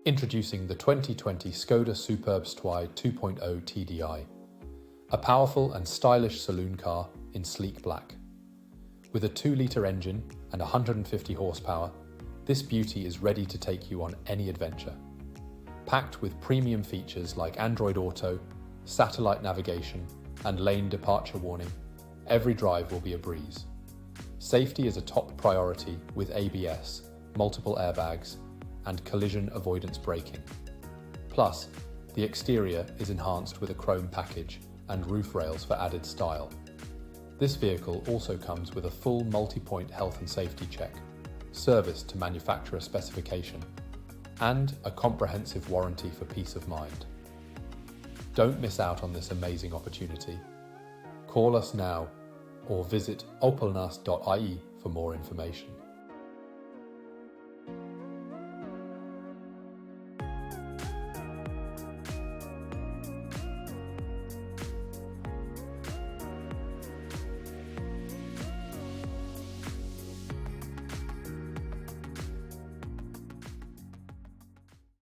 Introducing the 2020 Skoda Superb STY 2.0 TDI, a powerful and stylish saloon car in sleek black. With a 2-litre engine and 150 horsepower, this beauty is ready to take you on any adventure. Packed with premium features like Android Auto, satellite navigation, and lane departure warning, every drive will be a breeze. Safety is a top priority with ABS, multiple airbags, and collision avoidance braking. Plus, the exterior is enhanced with a chrome package and roof rails for added style. This vehicle also comes with a full multi-point health and safety check, serviced to manufacturer specification, and a comprehensive warranty for peace of mind. Don't miss out on this amazing opportunity. Call us now or visit opelnas.ie for more information.